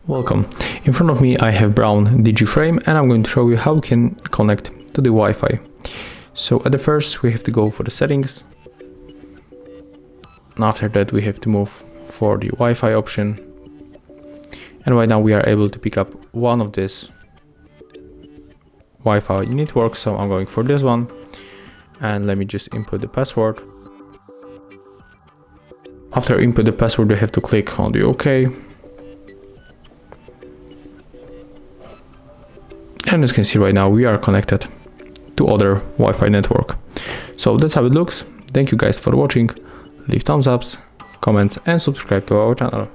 Welcome. In front of me I have BRAUN DigiFrame, and I'm going to show you how we can connect to the Wi-Fi. So at the first we have to go for the settings, and after that we have to move for the Wi-Fi option, and right now we are able to pick up one of these Wi-Fi networks, so I'm going for this one, and let me just input the password. After input the password, you have to click on the OK. And as you can see right now, we are connected to other Wi-Fi network. So that's how it looks. Thank you guys for watching. Leave thumbs ups, comments, and subscribe to our channel.